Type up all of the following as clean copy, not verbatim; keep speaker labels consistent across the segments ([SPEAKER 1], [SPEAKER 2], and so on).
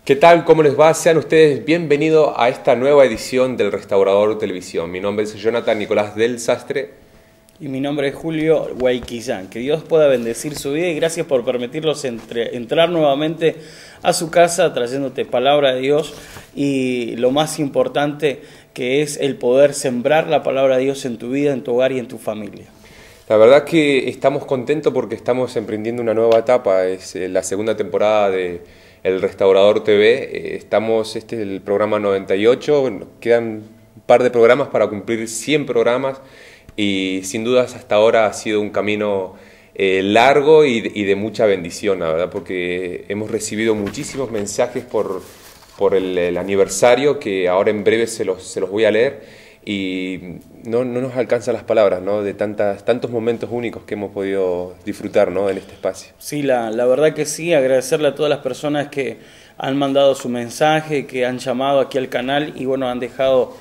[SPEAKER 1] ¿Qué tal? ¿Cómo les va? Sean ustedes bienvenidos a esta nueva edición del Restaurador Televisión. Mi nombre es Jonathan Nicolás del Sastre.
[SPEAKER 2] Y mi nombre es Julio Guayquillán. Que Dios pueda bendecir su vida y gracias por permitirnos entrar nuevamente a su casa trayéndote palabra de Dios y lo más importante que es el poder sembrar la palabra de Dios en tu vida, en tu hogar y en tu familia.
[SPEAKER 1] La verdad que estamos contentos porque estamos emprendiendo una nueva etapa. Es la segunda temporada de El Restaurador TV. Este es el programa 98. Quedan un par de programas para cumplir 100 programas. Y sin dudas hasta ahora ha sido un camino largo y de mucha bendición, la verdad, porque hemos recibido muchísimos mensajes por el aniversario, que ahora en breve se los voy a leer, y no nos alcanzan las palabras, ¿no?, de tantos momentos únicos que hemos podido disfrutar, ¿no?, en este espacio.
[SPEAKER 2] Sí, la verdad que sí, agradecerle a todas las personas que han mandado su mensaje, que han llamado aquí al canal y bueno, han dejado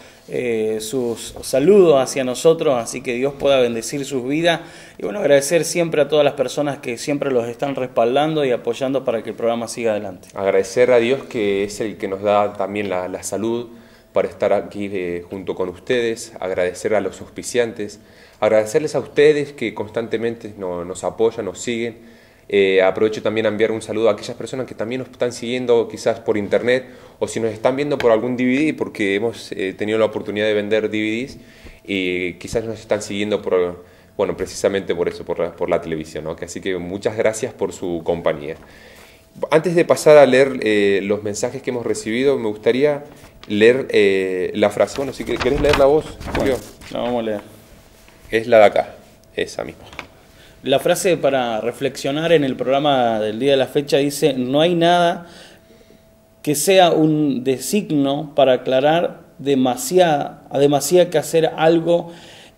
[SPEAKER 2] sus saludos hacia nosotros, así que Dios pueda bendecir sus vidas y bueno, agradecer siempre a todas las personas que siempre los están respaldando y apoyando para que el programa siga adelante.
[SPEAKER 1] Agradecer a Dios, que es el que nos da también la salud para estar aquí junto con ustedes, agradecer a los auspiciantes, agradecerles a ustedes que constantemente nos apoyan, nos siguen. Aprovecho también a enviar un saludo a aquellas personas que también nos están siguiendo quizás por internet o si nos están viendo por algún DVD, porque hemos tenido la oportunidad de vender DVDs y quizás nos están siguiendo precisamente por eso, por la televisión, ¿no? Así que muchas gracias por su compañía. Antes de pasar a leer los mensajes que hemos recibido, me gustaría leer la frase. Bueno, si querés leer la voz, Julio.
[SPEAKER 2] La vamos a leer.
[SPEAKER 1] Es la de acá, esa misma.
[SPEAKER 2] La frase para reflexionar en el programa del día de la fecha dice: no hay nada que sea un designo para aclarar demasiada que hacer algo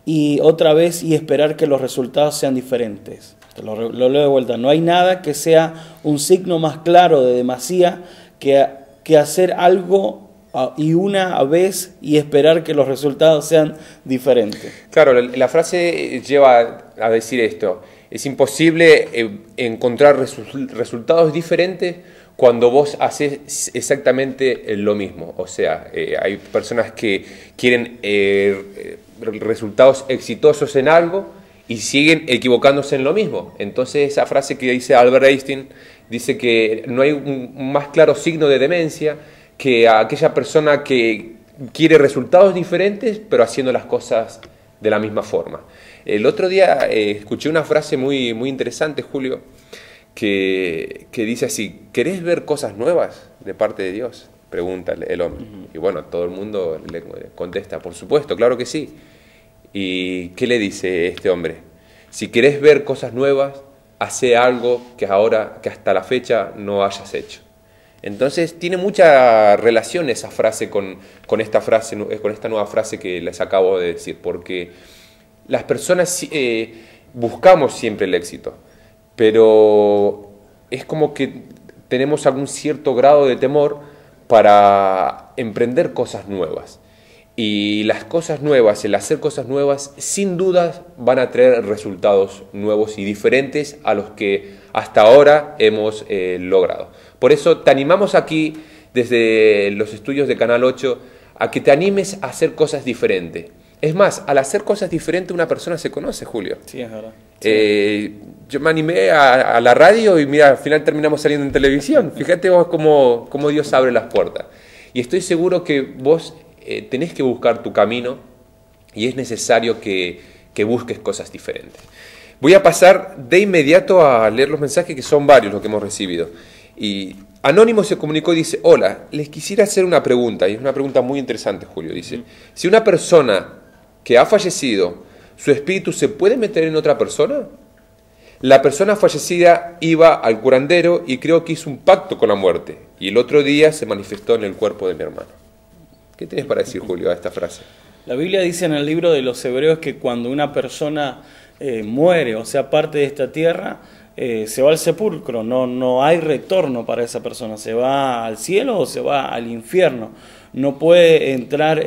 [SPEAKER 2] y otra vez y esperar que los resultados sean diferentes. Lo leo de vuelta. No hay nada que sea un signo más claro de demasía que hacer algo y una vez y esperar que los resultados sean diferentes.
[SPEAKER 1] Claro, la frase lleva a decir esto: es imposible encontrar resultados diferentes cuando vos haces exactamente lo mismo. O sea, hay personas que quieren resultados exitosos en algo y siguen equivocándose en lo mismo. Entonces esa frase que dice Albert Einstein dice que no hay un más claro signo de demencia que aquella persona que quiere resultados diferentes pero haciendo las cosas de la misma forma. El otro día escuché una frase muy interesante, Julio, que dice así: ¿querés ver cosas nuevas de parte de Dios?, pregunta el hombre. Y bueno, todo el mundo le contesta: por supuesto, claro que sí. ¿Y qué le dice este hombre? Si querés ver cosas nuevas, hace algo que hasta la fecha no hayas hecho. Entonces tiene mucha relación esa frase con esta nueva frase que les acabo de decir, porque las personas buscamos siempre el éxito, pero es como que tenemos algún cierto grado de temor para emprender cosas nuevas. Y las cosas nuevas, el hacer cosas nuevas, sin duda van a traer resultados nuevos y diferentes a los que hasta ahora hemos logrado. Por eso te animamos aquí, desde los estudios de Canal 8, a que te animes a hacer cosas diferentes. Es más, al hacer cosas diferentes una persona se conoce, Julio.
[SPEAKER 2] Sí, es verdad. Sí.
[SPEAKER 1] Yo me animé a la radio y mira, al final terminamos saliendo en televisión. Fíjate vos cómo Dios abre las puertas. Y estoy seguro que vos tenés que buscar tu camino y es necesario que busques cosas diferentes. Voy a pasar de inmediato a leer los mensajes, que son varios los que hemos recibido. Y Anónimo se comunicó y dice: hola, les quisiera hacer una pregunta, y es una pregunta muy interesante, Julio. Dice: si una persona que ha fallecido, ¿su espíritu se puede meter en otra persona? La persona fallecida iba al curandero y creo que hizo un pacto con la muerte, y el otro día se manifestó en el cuerpo de mi hermano. ¿Qué tenés para decir, Julio, a esta frase?
[SPEAKER 2] La Biblia dice en el libro de los Hebreos que cuando una persona muere, o sea, parte de esta tierra, se va al sepulcro, no hay retorno para esa persona, se va al cielo o se va al infierno. no puede entrar,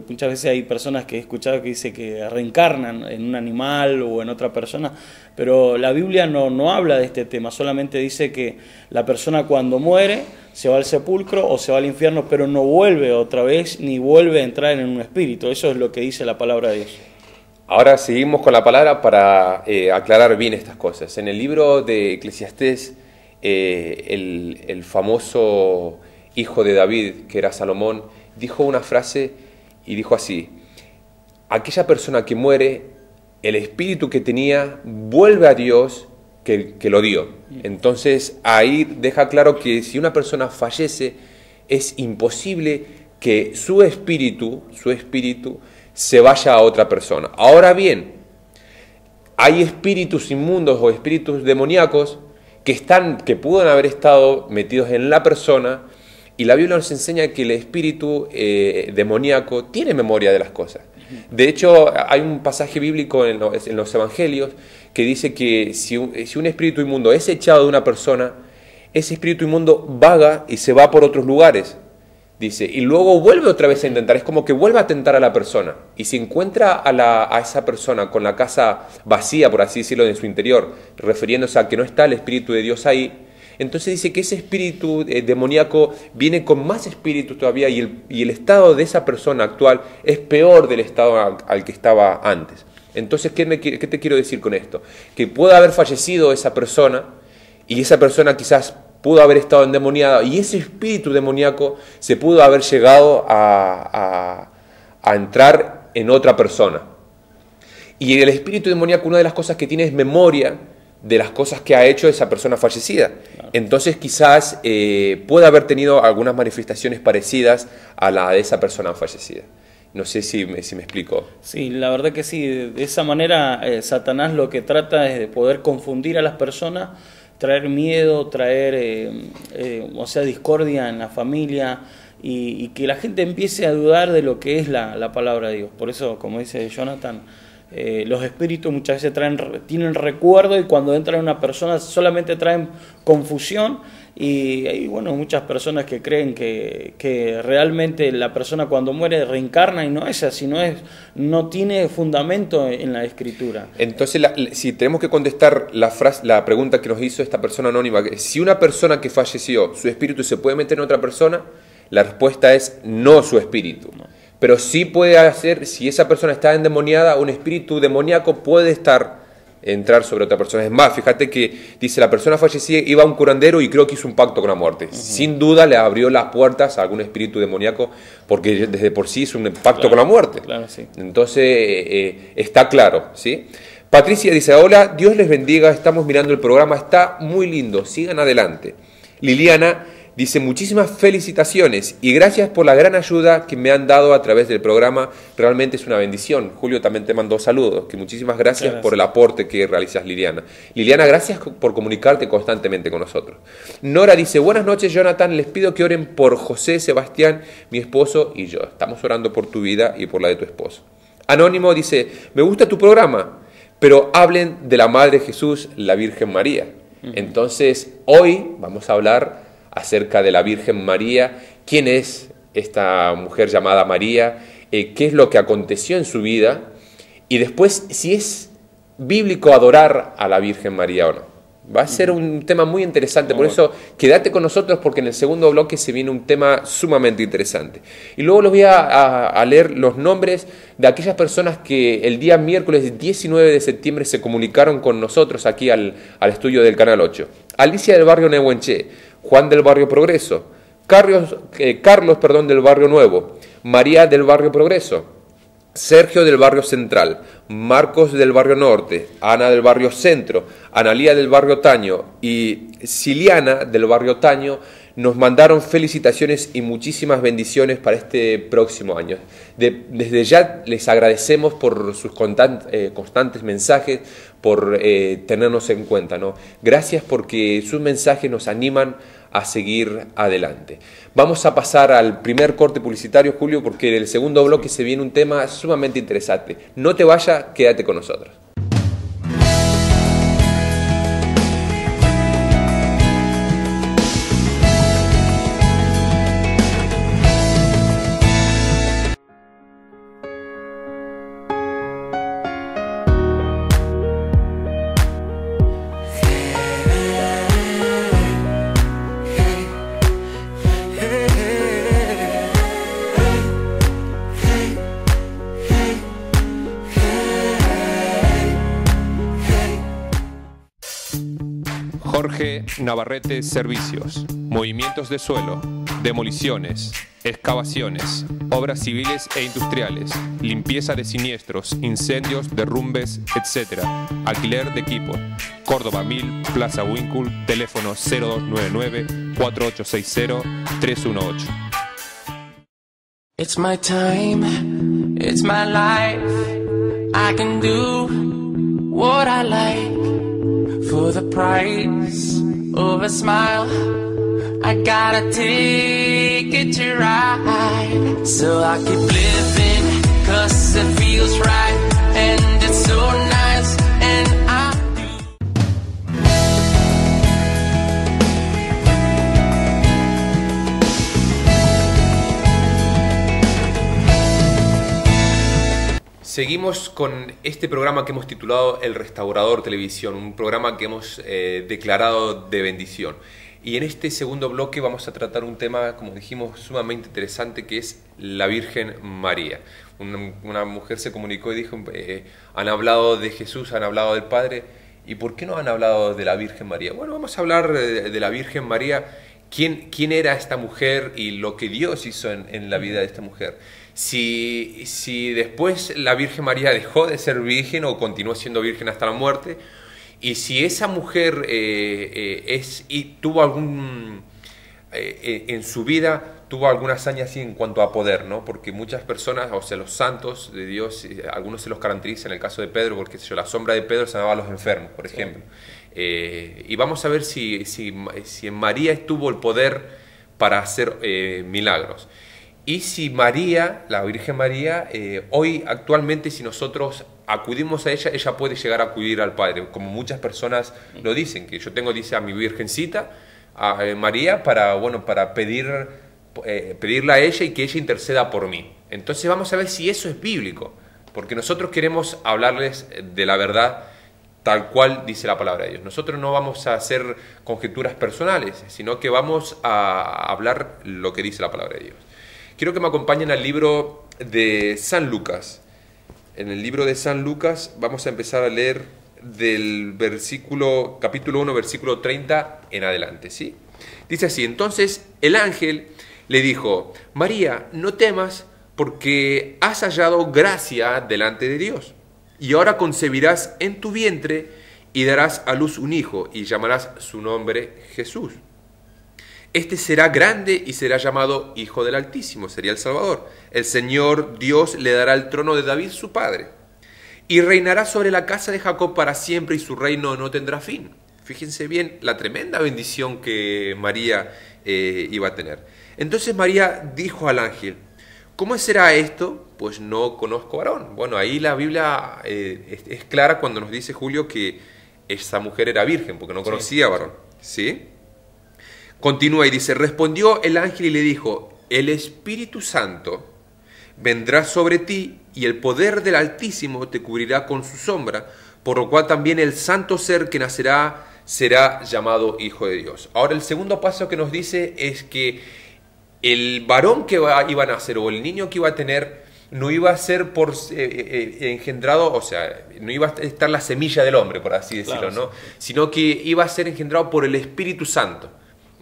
[SPEAKER 2] muchas veces hay personas que he escuchado que dice que reencarnan en un animal o en otra persona, pero la Biblia no habla de este tema, solamente dice que la persona cuando muere se va al sepulcro o se va al infierno, pero no vuelve otra vez ni vuelve a entrar en un espíritu. Eso es lo que dice la palabra de Dios.
[SPEAKER 1] Ahora seguimos con la palabra para aclarar bien estas cosas. En el libro de Eclesiastés, el famoso hijo de David, que era Salomón, dijo una frase y dijo así: aquella persona que muere, el espíritu que tenía vuelve a Dios que lo dio. Entonces ahí deja claro que si una persona fallece, es imposible que su espíritu se vaya a otra persona. Ahora bien, hay espíritus inmundos o espíritus demoníacos que pueden haber estado metidos en la persona, y la Biblia nos enseña que el espíritu demoníaco tiene memoria de las cosas. De hecho, hay un pasaje bíblico en los evangelios que dice que si un espíritu inmundo es echado de una persona, ese espíritu inmundo vaga y se va por otros lugares. Dice, y luego vuelve otra vez a intentar, es como que vuelve a tentar a la persona. Y si encuentra a esa persona con la casa vacía, por así decirlo, en su interior, refiriéndose a que no está el Espíritu de Dios ahí, entonces dice que ese espíritu demoníaco viene con más espíritus todavía, y el estado de esa persona actual es peor del estado al que estaba antes. Entonces, ¿qué te quiero decir con esto? Que puede haber fallecido esa persona, y esa persona quizás pudo haber estado endemoniada, y ese espíritu demoníaco se pudo haber llegado a entrar en otra persona. Y el espíritu demoníaco, una de las cosas que tiene es memoria de las cosas que ha hecho esa persona fallecida. Claro. Entonces quizás puede haber tenido algunas manifestaciones parecidas a la de esa persona fallecida. No sé si me explico.
[SPEAKER 2] Sí, la verdad que sí. De esa manera Satanás lo que trata es de poder confundir a las personas, traer miedo, traer discordia en la familia, y que la gente empiece a dudar de lo que es la palabra de Dios. Por eso, como dice Jonathan, los espíritus muchas veces tienen recuerdo, y cuando entran en una persona solamente traen confusión, y hay muchas personas que creen que realmente la persona cuando muere reencarna, y no es así, no tiene fundamento en la escritura.
[SPEAKER 1] Entonces, si tenemos que contestar la pregunta que nos hizo esta persona anónima, si una persona que falleció, su espíritu se puede meter en otra persona, la respuesta es no su espíritu. No. Pero sí puede hacer, si esa persona está endemoniada, un espíritu demoníaco puede entrar sobre otra persona. Es más, fíjate que dice, la persona fallecida iba a un curandero y creo que hizo un pacto con la muerte. Sin duda le abrió las puertas a algún espíritu demoníaco, porque desde por sí es un pacto con la muerte.
[SPEAKER 2] Claro, sí.
[SPEAKER 1] Entonces, está claro, ¿sí? Patricia dice, hola, Dios les bendiga, estamos mirando el programa, está muy lindo, sigan adelante. Liliana dice, muchísimas felicitaciones y gracias por la gran ayuda que me han dado a través del programa, realmente es una bendición. Julio también te mandó saludos, que muchísimas gracias por el aporte que realizas, Liliana. Liliana, gracias por comunicarte constantemente con nosotros. Nora dice, buenas noches, Jonathan, les pido que oren por José, Sebastián, mi esposo y yo. Estamos orando por tu vida y por la de tu esposo. Anónimo dice, me gusta tu programa, pero hablen de la Madre Jesús, la Virgen María. Entonces, hoy vamos a hablar acerca de la Virgen María, quién es esta mujer llamada María, qué es lo que aconteció en su vida, y después si es bíblico adorar a la Virgen María o no. Va a ser un tema muy interesante, por eso quédate con nosotros, porque en el segundo bloque se viene un tema sumamente interesante. Y luego les voy a leer los nombres de aquellas personas que el día miércoles 19 de septiembre se comunicaron con nosotros aquí al estudio del Canal 8. Alicia del barrio Nehuenché, Juan del barrio Progreso, Carlos del barrio Nuevo, María del barrio Progreso, Sergio del barrio Central, Marcos del barrio Norte, Ana del barrio Centro, Analía del barrio Taño y Ciliana del barrio Taño nos mandaron felicitaciones y muchísimas bendiciones para este próximo año. Desde ya les agradecemos por sus constantes mensajes, por tenernos en cuenta, ¿no? Gracias, porque sus mensajes nos animan a seguir adelante. Vamos a pasar al primer corte publicitario, Julio, porque en el segundo bloque se viene un tema sumamente interesante. No te vayas, quédate con nosotros. Jorge Navarrete Servicios. Movimientos de suelo, demoliciones, excavaciones, obras civiles e industriales, limpieza de siniestros, incendios, derrumbes, etc. Alquiler de equipo. Córdoba 1000, Plaza Wincul, teléfono 0299-4860-318.
[SPEAKER 3] It's my time, it's my life. I can do what I like for the price of a smile. I got a ticket to ride, so I keep living, 'cause it feels right, and it's so nice, and I
[SPEAKER 1] Seguimos con este programa que hemos titulado El Restaurador Televisión, un programa que hemos declarado de bendición. Y en este segundo bloque vamos a tratar un tema, como dijimos, sumamente interesante, que es la Virgen María. Una mujer se comunicó y dijo, han hablado de Jesús, han hablado del Padre, ¿y por qué no han hablado de la Virgen María? Bueno, vamos a hablar de la Virgen María, quién era esta mujer y lo que Dios hizo en la vida de esta mujer. Si después la Virgen María dejó de ser virgen o continuó siendo virgen hasta la muerte, y si esa mujer tuvo en su vida tuvo alguna hazaña así en cuanto a poder, ¿no? Porque muchas personas, o sea, los santos de Dios, algunos se los caracterizan, en el caso de Pedro, porque la sombra de Pedro sanaba a los enfermos, por ejemplo. Y vamos a ver si en María estuvo el poder para hacer milagros. Y si María, la Virgen María, hoy actualmente si nosotros acudimos a ella, ella puede llegar a acudir al Padre, como muchas personas lo dicen, que yo tengo, dice, a mi Virgencita, a María, para pedirle a ella y que ella interceda por mí. Entonces vamos a ver si eso es bíblico, porque nosotros queremos hablarles de la verdad tal cual dice la palabra de Dios. Nosotros no vamos a hacer conjeturas personales, sino que vamos a hablar lo que dice la palabra de Dios. Quiero que me acompañen al libro de San Lucas. En el libro de San Lucas vamos a empezar a leer del capítulo 1, versículo 30 en adelante, ¿sí? Dice así: entonces el ángel le dijo, María, no temas, porque has hallado gracia delante de Dios. Y ahora concebirás en tu vientre y darás a luz un hijo, y llamarás su nombre Jesús. Este será grande y será llamado Hijo del Altísimo, sería el Salvador. El Señor Dios le dará el trono de David su padre, y reinará sobre la casa de Jacob para siempre, y su reino no tendrá fin. Fíjense bien la tremenda bendición que María iba a tener. Entonces María dijo al ángel, ¿cómo será esto? Pues no conozco varón. Bueno, ahí la Biblia es clara cuando nos dice Julio que esa mujer era virgen, porque no conocía varón, ¿sí? Continúa y dice, respondió el ángel y le dijo, el Espíritu Santo vendrá sobre ti y el poder del Altísimo te cubrirá con su sombra, por lo cual también el santo ser que nacerá será llamado Hijo de Dios. Ahora el segundo paso que nos dice es que el varón que iba a nacer o el niño que iba a tener no iba a ser engendrado, o sea, no iba a estar la semilla del hombre, por así decirlo, claro, ¿no? Sí. Sino que iba a ser engendrado por el Espíritu Santo.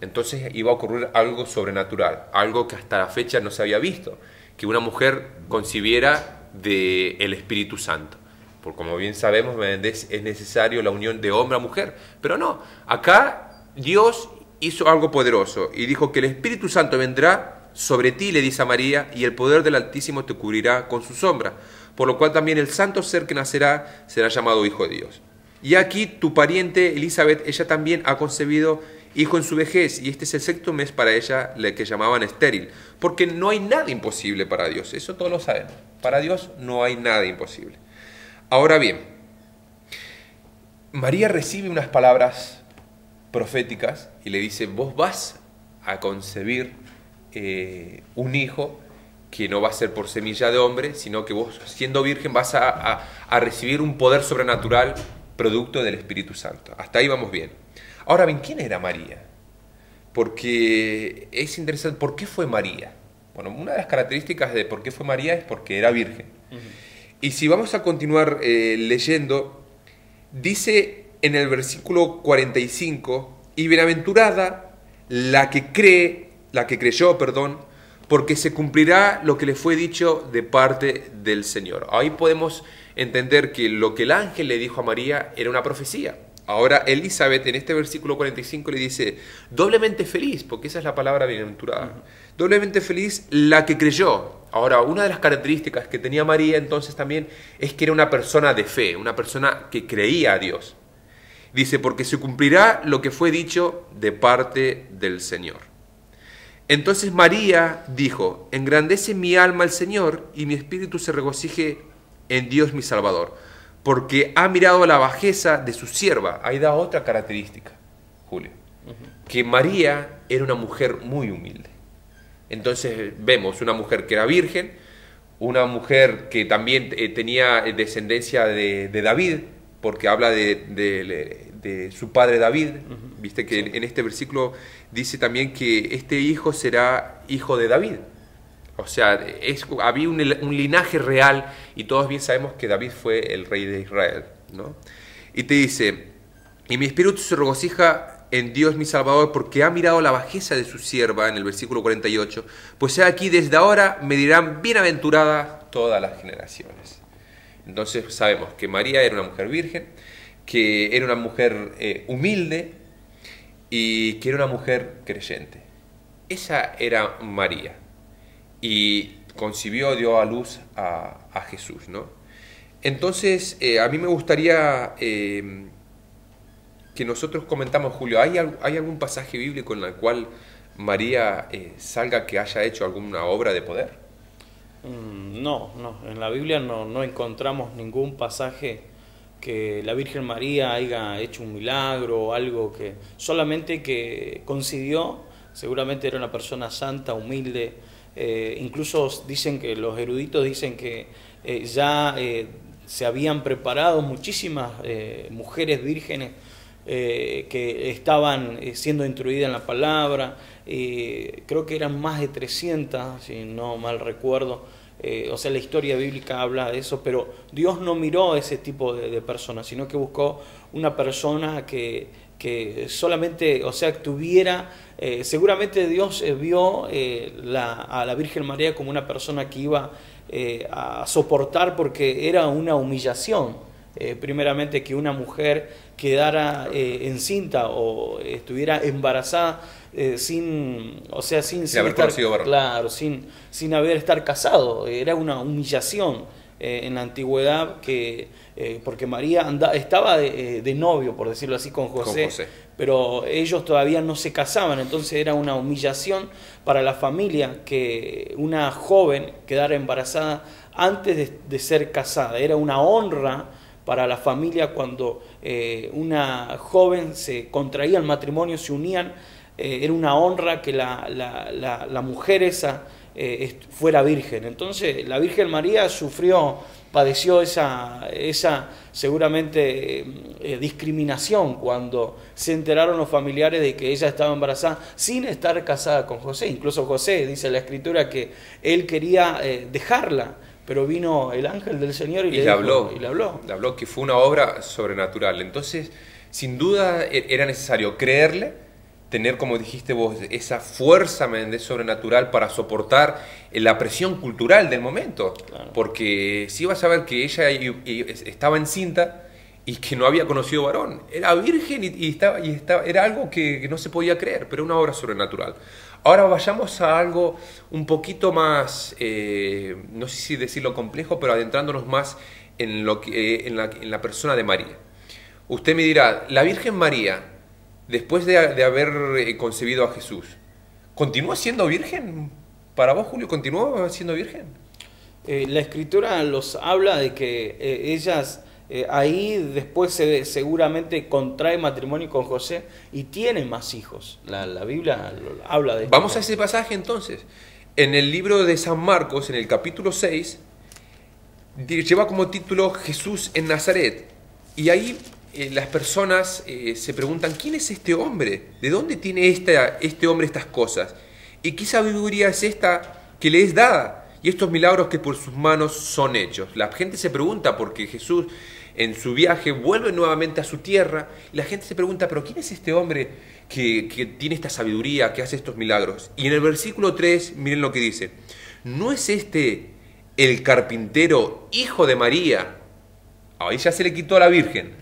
[SPEAKER 1] Entonces iba a ocurrir algo sobrenatural, algo que hasta la fecha no se había visto, que una mujer concibiera del Espíritu Santo. Porque como bien sabemos, es necesario la unión de hombre a mujer. Pero no, acá Dios hizo algo poderoso y dijo que el Espíritu Santo vendrá sobre ti, le dice a María, y el poder del Altísimo te cubrirá con su sombra. Por lo cual también el santo ser que nacerá será llamado Hijo de Dios. Y aquí tu pariente Elizabeth, ella también ha concebido hijo en su vejez, y este es el sexto mes para ella, la que llamaban estéril, porque no hay nada imposible para Dios, eso todos lo sabemos, para Dios no hay nada imposible. Ahora bien, María recibe unas palabras proféticas y le dice, vos vas a concebir un hijo que no va a ser por semilla de hombre, sino que vos, siendo virgen, vas a recibir un poder sobrenatural producto del Espíritu Santo. Hasta ahí vamos bien. Ahora bien, ¿quién era María? Porque es interesante, ¿por qué fue María? Bueno, una de las características de por qué fue María es porque era virgen. Y si vamos a continuar leyendo, dice en el versículo 45, y bienaventurada la que creyó, porque se cumplirá lo que le fue dicho de parte del Señor. Ahí podemos entender que lo que el ángel le dijo a María era una profecía. Ahora Elizabeth en este versículo 45 le dice, doblemente feliz, porque esa es la palabra bienaventurada, doblemente feliz la que creyó. Ahora, una de las características que tenía María entonces también es que era una persona de fe, una persona que creía a Dios. Dice, porque se cumplirá lo que fue dicho de parte del Señor. Entonces María dijo, engrandece mi alma al Señor y mi espíritu se regocije en Dios mi Salvador, porque ha mirado la bajeza de su sierva. Ahí da otra característica, Julio, que María era una mujer muy humilde. Entonces vemos una mujer que era virgen, una mujer que también tenía descendencia de David, porque habla de su padre David. Viste que en este versículo dice también que este hijo será hijo de David. O sea, había un linaje real y todos bien sabemos que David fue el rey de Israel, ¿no? Y te dice, y mi espíritu se regocija en Dios mi Salvador, porque ha mirado la bajeza de su sierva, en el versículo 48, pues he aquí desde ahora me dirán bienaventurada todas las generaciones. Entonces sabemos que María era una mujer virgen, que era una mujer humilde y que era una mujer creyente. Esa era María. Y concibió, dio a luz a Jesús, ¿no? Entonces, a mí me gustaría que nosotros comentamos, Julio, ¿hay algún pasaje bíblico en el cual María salga que haya hecho alguna obra de poder?
[SPEAKER 2] No, en la Biblia no encontramos ningún pasaje que la Virgen María haya hecho un milagro o algo, que solamente que concibió. Seguramente era una persona santa, humilde. Incluso dicen que los eruditos dicen que ya se habían preparado muchísimas mujeres vírgenes que estaban siendo instruidas en la palabra. Creo que eran más de 300, si no mal recuerdo. O sea, la historia bíblica habla de eso, pero Dios no miró ese tipo de personas, sino que buscó una persona que solamente, o sea, que tuviera, seguramente Dios vio a la Virgen María como una persona que iba a soportar, porque era una humillación, primeramente, que una mujer quedara encinta o estuviera embarazada sin
[SPEAKER 1] haber conocido varón.
[SPEAKER 2] Claro, sin estar casado. Era una humillación en la antigüedad, porque María estaba de novio, por decirlo así, con José, pero ellos todavía no se casaban. Entonces era una humillación para la familia que una joven quedara embarazada antes de ser casada. Era una honra para la familia cuando una joven se contraía el matrimonio, se unían. Era una honra que la mujer esa fuera virgen. Entonces la Virgen María padeció esa seguramente discriminación cuando se enteraron los familiares de que ella estaba embarazada sin estar casada con José. Incluso José, dice la Escritura, que él quería dejarla, pero vino el ángel del Señor y le habló. Le habló,
[SPEAKER 1] que fue una obra sobrenatural. Entonces, sin duda era necesario creerle, tener, como dijiste vos, esa fuerza sobrenatural para soportar la presión cultural del momento. Claro. Porque si ibas a ver que ella estaba encinta y que no había conocido varón, era virgen y era algo que no se podía creer, pero una obra sobrenatural. Ahora vayamos a algo un poquito más, no sé si decirlo complejo, pero adentrándonos más en la persona de María. Usted me dirá, la Virgen María, después de haber concebido a Jesús, ¿continúa siendo virgen? ¿Para vos, Julio, continúa siendo virgen?
[SPEAKER 2] La Escritura los habla de que ellas ahí después seguramente contrae matrimonio con José y tiene más hijos. La Biblia habla de esto.
[SPEAKER 1] Vamos a ese pasaje entonces. En el libro de San Marcos, en el capítulo 6, lleva como título Jesús en Nazaret. Y ahí las personas se preguntan, ¿quién es este hombre? ¿De dónde tiene este hombre estas cosas? ¿Y qué sabiduría es esta que le es dada? Y estos milagros que por sus manos son hechos. La gente se pregunta porque Jesús en su viaje, vuelve nuevamente a su tierra y la gente se pregunta, pero ¿quién es este hombre que tiene esta sabiduría, que hace estos milagros? Y en el versículo 3, miren lo que dice, ¿no es este el carpintero, hijo de María? Ahí ya se le quitó a la Virgen.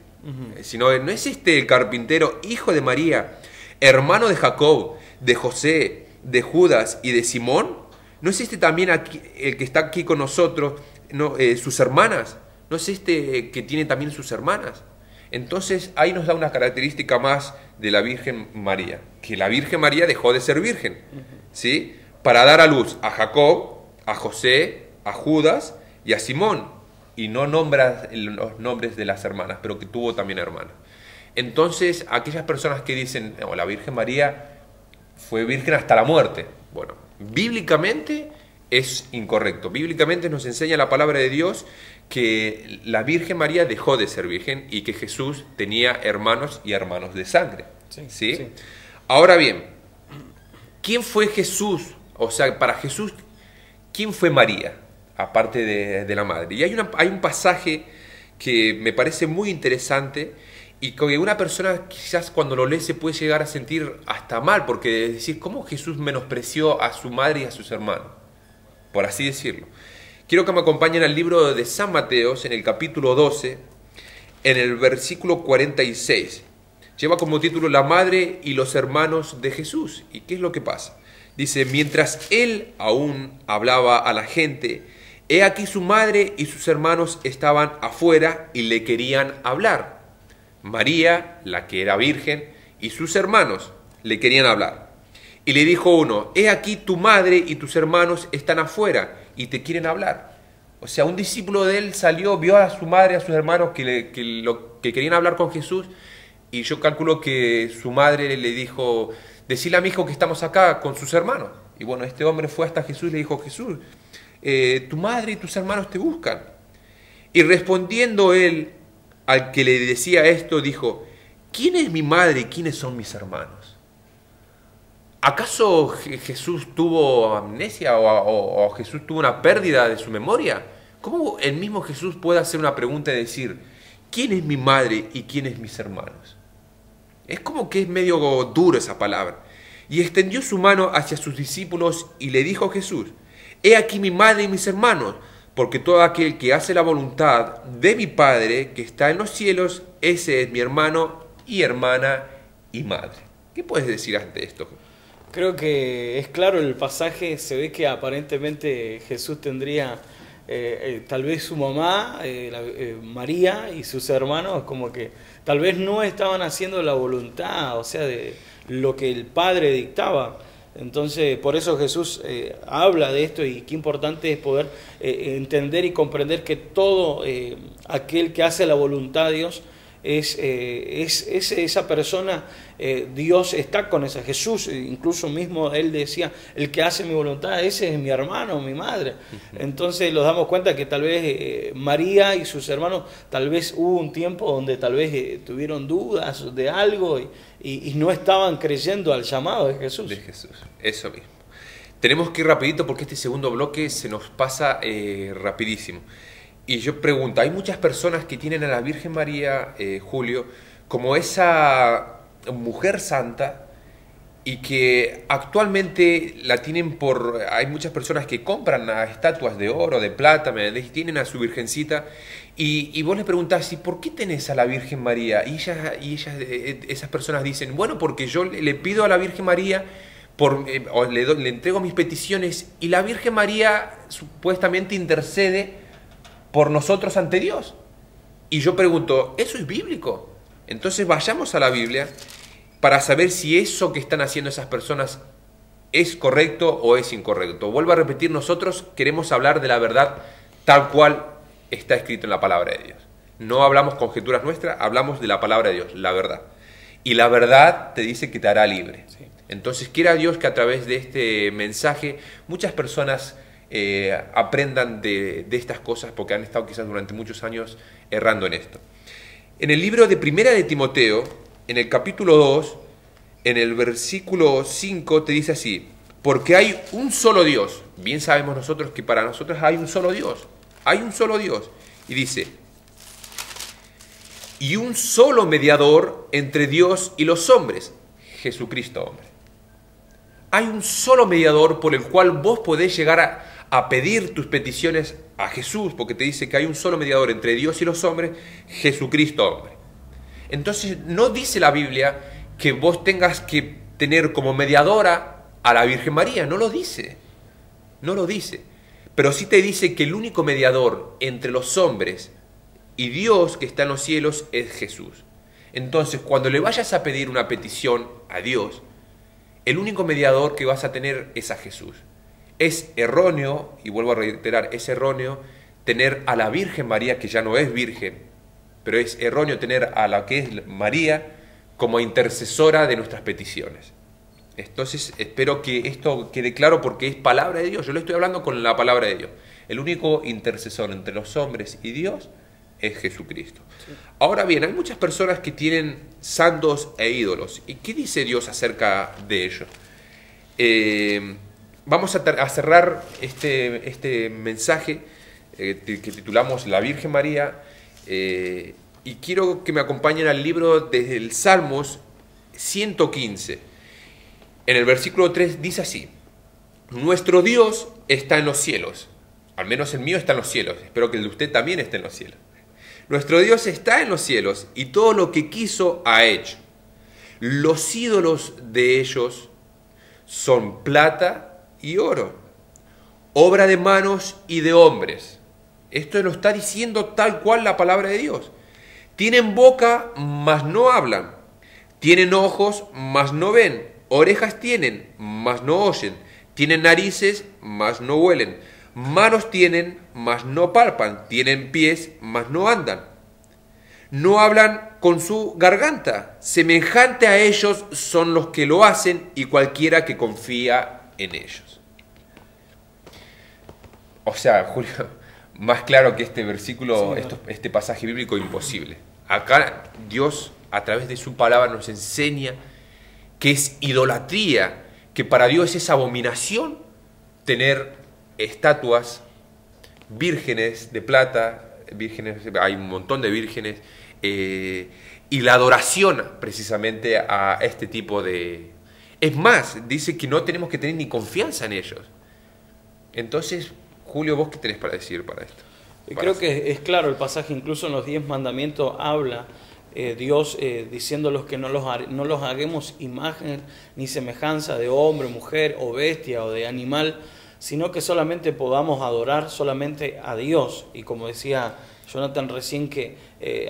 [SPEAKER 1] Sino, ¿no es este el carpintero, hijo de María, hermano de Jacob, de José, de Judas y de Simón? ¿No es este también aquí, el que está aquí con nosotros, sus hermanas? ¿No es este que tiene también sus hermanas? Entonces ahí nos da una característica más de la Virgen María, que la Virgen María dejó de ser virgen, ¿sí? Para dar a luz a Jacob, a José, a Judas y a Simón. Y no nombra los nombres de las hermanas, pero que tuvo también hermanas. Entonces, aquellas personas que dicen, no, la Virgen María fue virgen hasta la muerte. Bueno, bíblicamente es incorrecto. Bíblicamente nos enseña la palabra de Dios que la Virgen María dejó de ser virgen y que Jesús tenía hermanos y hermanos de sangre. ¿Sí? Ahora bien, ¿quién fue Jesús? O sea, para Jesús, ¿quién fue María? Aparte de la madre. Y hay un pasaje que me parece muy interesante y que una persona quizás cuando lo lee se puede llegar a sentir hasta mal, porque decir, ¿cómo Jesús menospreció a su madre y a sus hermanos? Por así decirlo. Quiero que me acompañen al libro de San Mateo, en el capítulo 12, en el versículo 46. Lleva como título La madre y los hermanos de Jesús. ¿Y qué es lo que pasa? Dice, mientras él aún hablaba a la gente, he aquí su madre y sus hermanos estaban afuera y le querían hablar. María, la que era virgen, y sus hermanos le querían hablar. Y le dijo uno, he aquí tu madre y tus hermanos están afuera y te quieren hablar. O sea, un discípulo de él salió, vio a su madre, a sus hermanos que querían hablar con Jesús, y yo calculo que su madre le dijo, decile a mi hijo que estamos acá con sus hermanos. Y bueno, este hombre fue hasta Jesús y le dijo, Jesús, tu madre y tus hermanos te buscan. Y respondiendo él al que le decía esto, dijo, ¿quién es mi madre y quiénes son mis hermanos? ¿Acaso Jesús tuvo amnesia o Jesús tuvo una pérdida de su memoria? ¿Cómo el mismo Jesús puede hacer una pregunta y decir, ¿quién es mi madre y quiénes mis hermanos? Es como que es medio duro esa palabra. Y extendió su mano hacia sus discípulos y le dijo a Jesús, he aquí mi madre y mis hermanos, porque todo aquel que hace la voluntad de mi Padre que está en los cielos, ese es mi hermano y hermana y madre. ¿Qué puedes decir ante esto?
[SPEAKER 2] Creo que es claro el pasaje, se ve que aparentemente Jesús tendría tal vez su mamá, María y sus hermanos, como que tal vez no estaban haciendo la voluntad, o sea, de lo que el Padre dictaba. Entonces, por eso Jesús habla de esto, y qué importante es poder entender y comprender que todo aquel que hace la voluntad de Dios es esa persona, Dios está con esa. Jesús incluso mismo él decía, el que hace mi voluntad, ese es mi hermano, mi madre. Entonces nos damos cuenta que tal vez María y sus hermanos, tal vez hubo un tiempo donde tal vez tuvieron dudas de algo y no estaban creyendo al llamado de Jesús.
[SPEAKER 1] De Jesús, eso mismo. Tenemos que ir rapidito porque este segundo bloque se nos pasa rapidísimo. Y yo pregunto, hay muchas personas que tienen a la Virgen María, Julio, como esa mujer santa, y que actualmente la tienen hay muchas personas que compran estatuas de oro, de plata, y tienen a su virgencita, y vos le preguntás, ¿y por qué tenés a la Virgen María? Y esas personas dicen, bueno, porque yo le pido a la Virgen María, le entrego mis peticiones, y la Virgen María supuestamente intercede por nosotros ante Dios. Y yo pregunto, ¿eso es bíblico? Entonces vayamos a la Biblia para saber si eso que están haciendo esas personas es correcto o es incorrecto. Vuelvo a repetir, nosotros queremos hablar de la verdad tal cual está escrito en la palabra de Dios. No hablamos conjeturas nuestras, hablamos de la palabra de Dios, la verdad. Y la verdad te dice que te hará libre. Sí. Entonces quiera Dios que a través de este mensaje muchas personas aprendan de estas cosas, porque han estado quizás durante muchos años errando en esto. En el libro de Primera de Timoteo, en el capítulo 2, en el versículo 5, te dice así, porque hay un solo Dios. Bien sabemos nosotros que para nosotros hay un solo Dios. Hay un solo Dios. Y dice, y un solo mediador entre Dios y los hombres, Jesucristo hombre. Hay un solo mediador por el cual vos podés llegar a pedir tus peticiones a Jesús, porque te dice que hay un solo mediador entre Dios y los hombres, Jesucristo hombre. Entonces no dice la Biblia que vos tengas que tener como mediadora a la Virgen María, no lo dice, no lo dice. Pero sí te dice que el único mediador entre los hombres y Dios que está en los cielos es Jesús. Entonces, cuando le vayas a pedir una petición a Dios, el único mediador que vas a tener es a Jesús. Es erróneo, y vuelvo a reiterar, es erróneo tener a la Virgen María, que ya no es virgen, pero es erróneo tener a la que es María como intercesora de nuestras peticiones. Entonces, espero que esto quede claro porque es palabra de Dios. Yo le estoy hablando con la palabra de Dios. El único intercesor entre los hombres y Dios es Jesucristo. Sí. Ahora bien, hay muchas personas que tienen santos e ídolos. ¿Y qué dice Dios acerca de ello? Vamos a cerrar este mensaje que titulamos La Virgen María, y quiero que me acompañen al libro del Salmos 115. En el versículo 3 dice así: nuestro Dios está en los cielos. Al menos el mío está en los cielos. Espero que el de usted también esté en los cielos. Nuestro Dios está en los cielos y todo lo que quiso ha hecho. Los ídolos de ellos son plata y oro, obra de manos y de hombres. Esto lo está diciendo tal cual la palabra de Dios. Tienen boca, mas no hablan. Tienen ojos, mas no ven. Orejas tienen, mas no oyen. Tienen narices, mas no huelen. Manos tienen, mas no palpan. Tienen pies, mas no andan. No hablan con su garganta. Semejante a ellos son los que lo hacen y cualquiera que confía en ellos. O sea, Julio, más claro que este versículo, sí, este pasaje bíblico, imposible. Acá Dios, a través de su palabra, nos enseña que es idolatría, que para Dios es abominación tener estatuas vírgenes de plata, vírgenes, hay un montón de vírgenes, y la adoración precisamente a este tipo de... Es más, dice que no tenemos que tener ni confianza en ellos. Entonces, Julio, ¿vos qué tenés para decir para esto?
[SPEAKER 2] Creo que es claro el pasaje, incluso en los 10 mandamientos habla Dios diciéndolos que no los hagamos imagen ni semejanza de hombre, mujer o bestia o de animal, sino que solamente podamos adorar solamente a Dios. Y como decía Jonathan recién, que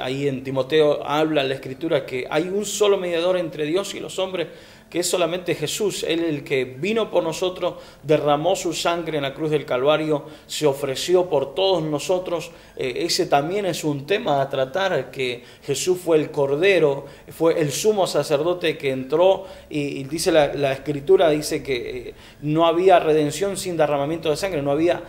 [SPEAKER 2] ahí en Timoteo habla la Escritura que hay un solo mediador entre Dios y los hombres, que es solamente Jesús. Él, el que vino por nosotros, derramó su sangre en la cruz del Calvario, se ofreció por todos nosotros. Ese también es un tema a tratar, que Jesús fue el Cordero, fue el sumo sacerdote que entró, y dice la Escritura, dice que no había redención sin derramamiento de sangre, no había,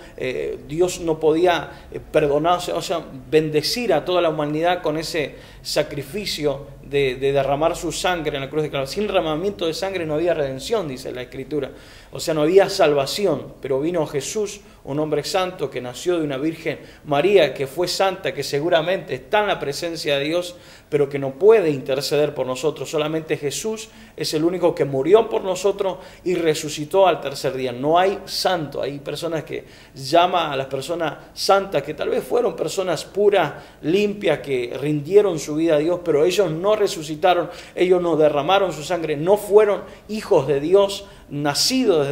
[SPEAKER 2] Dios no podía perdonar, o sea, bendecir a toda la humanidad con ese sacrificio de derramar su sangre en la cruz de Calvario. Sin derramamiento de sangre no había redención, dice la Escritura. O sea, no había salvación, pero vino Jesús, un hombre santo que nació de una Virgen María, que fue santa, que seguramente está en la presencia de Dios, pero que no puede interceder por nosotros. Solamente Jesús es el único que murió por nosotros y resucitó al tercer día. No hay santo. Hay personas que llaman a las personas santas, que tal vez fueron personas puras, limpias, que rindieron su vida a Dios, pero ellos no resucitaron, ellos no derramaron su sangre, no fueron hijos de Dios, nacidos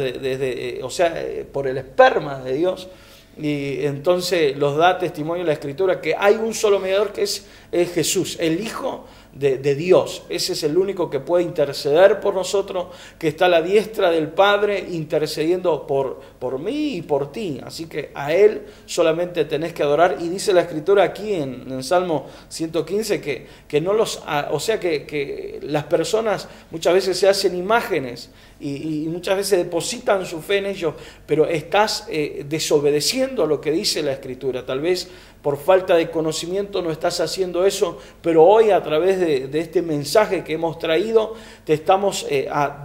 [SPEAKER 2] por el esperma de Dios. Y entonces los da testimonio la Escritura que hay un solo mediador, que es Jesús, el Hijo de Dios. Ese es el único que puede interceder por nosotros, que está a la diestra del Padre intercediendo por mí y por ti. Así que a Él solamente tenés que adorar. Y dice la Escritura aquí en Salmo 115 que no los, o sea que las personas muchas veces se hacen imágenes y muchas veces depositan su fe en ellos, pero estás desobedeciendo lo que dice la Escritura. Tal vez por falta de conocimiento no estás haciendo eso, pero hoy a través de este mensaje que hemos traído, te estamos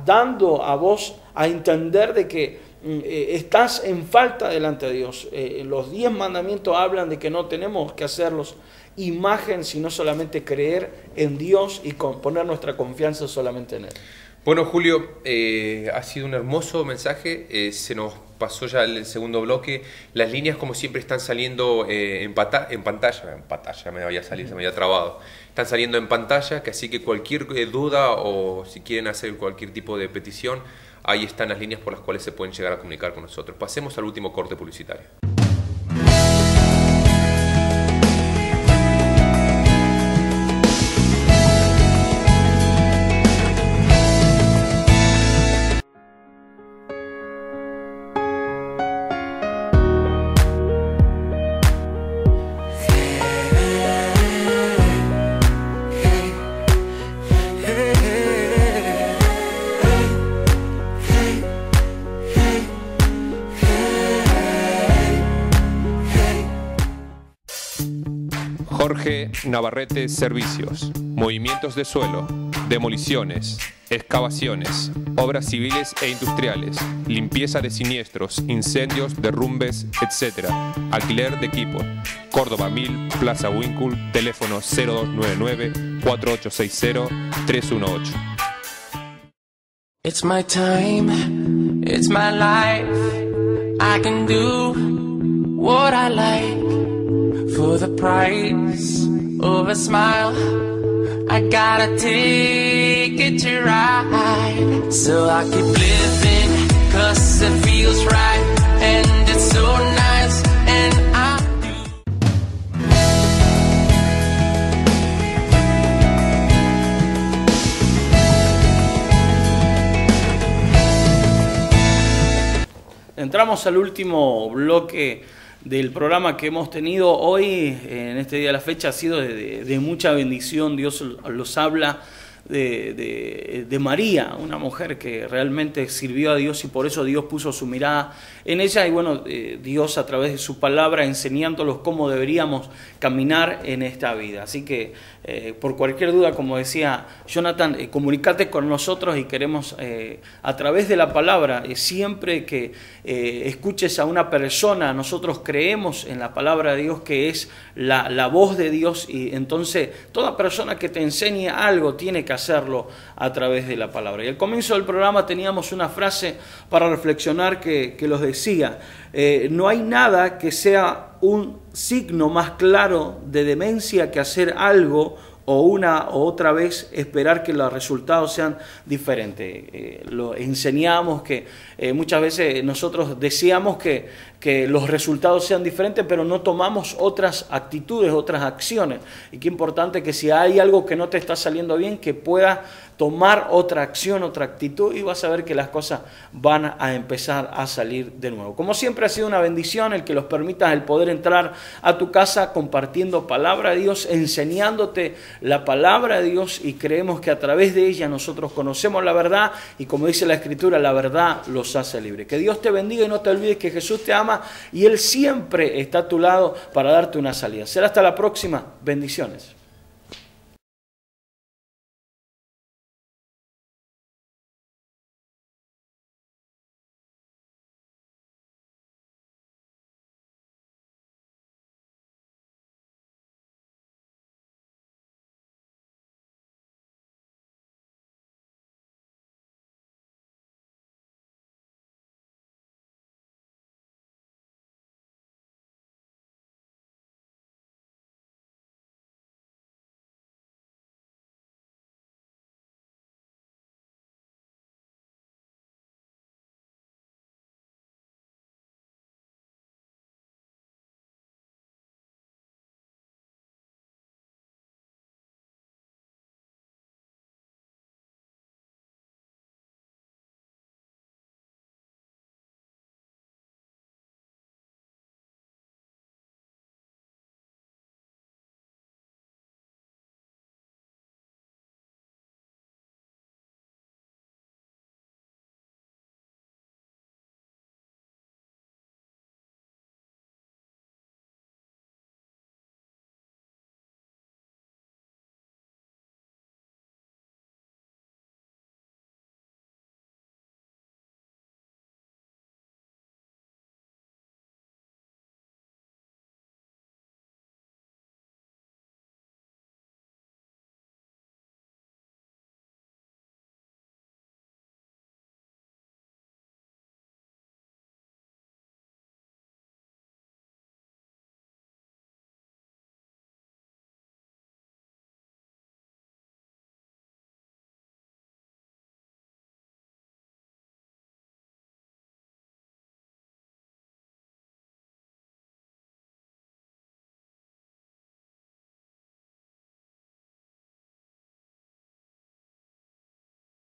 [SPEAKER 2] dando a vos a entender de que estás en falta delante de Dios. Los 10 mandamientos hablan de que no tenemos que hacerlos, imagen, sino solamente creer en Dios y poner nuestra confianza solamente en Él.
[SPEAKER 1] Bueno, Julio, ha sido un hermoso mensaje. Se nos pasó ya el segundo bloque. Las líneas, como siempre, están saliendo en pantalla, me vaya a salir, se me había trabado. Están saliendo en pantalla, que así que cualquier duda o si quieren hacer cualquier tipo de petición, ahí están las líneas por las cuales se pueden llegar a comunicar con nosotros. Pasemos al último corte publicitario. Jorge Navarrete Servicios, movimientos de suelo, demoliciones, excavaciones, obras civiles e industriales, limpieza de siniestros, incendios, derrumbes, etc. Alquiler de equipo. Córdoba 1000, Plaza Wincul, teléfono 0299-4860-318.
[SPEAKER 3] It's my time, it's my life. I can do what I like. For the price of a smile, I got a ticket to ride. So I keep living, 'cause it feels right, and it's so nice, and I
[SPEAKER 2] do. Entramos al último bloque del programa que hemos tenido hoy, en este día de la fecha. Ha sido de mucha bendición. Dios los habla de María, una mujer que realmente sirvió a Dios y por eso Dios puso su mirada en ella. Y bueno, Dios a través de su palabra enseñándolos cómo deberíamos caminar en esta vida. Así que por cualquier duda, como decía Jonathan, comunícate con nosotros y queremos a través de la palabra, siempre que escuches a una persona, nosotros creemos en la palabra de Dios, que es la voz de Dios, y entonces toda persona que te enseñe algo tiene que hacerlo a través de la palabra. Y al comienzo del programa teníamos una frase para reflexionar que los decía: no hay nada que sea un signo más claro de demencia que hacer algo o una o otra vez esperar que los resultados sean diferentes. Lo enseñamos que muchas veces nosotros deseamos que los resultados sean diferentes, pero no tomamos otras actitudes, otras acciones. Y qué importante que si hay algo que no te está saliendo bien, que puedas tomar otra acción, otra actitud, y vas a ver que las cosas van a empezar a salir de nuevo. Como siempre ha sido una bendición el que los permitas el poder entrar a tu casa compartiendo palabra de Dios, enseñándote la palabra de Dios, y creemos que a través de ella nosotros conocemos la verdad, y como dice la Escritura, la verdad los hace libres. Que Dios te bendiga y no te olvides que Jesús te ama y Él siempre está a tu lado para darte una salida. Será hasta la próxima. Bendiciones.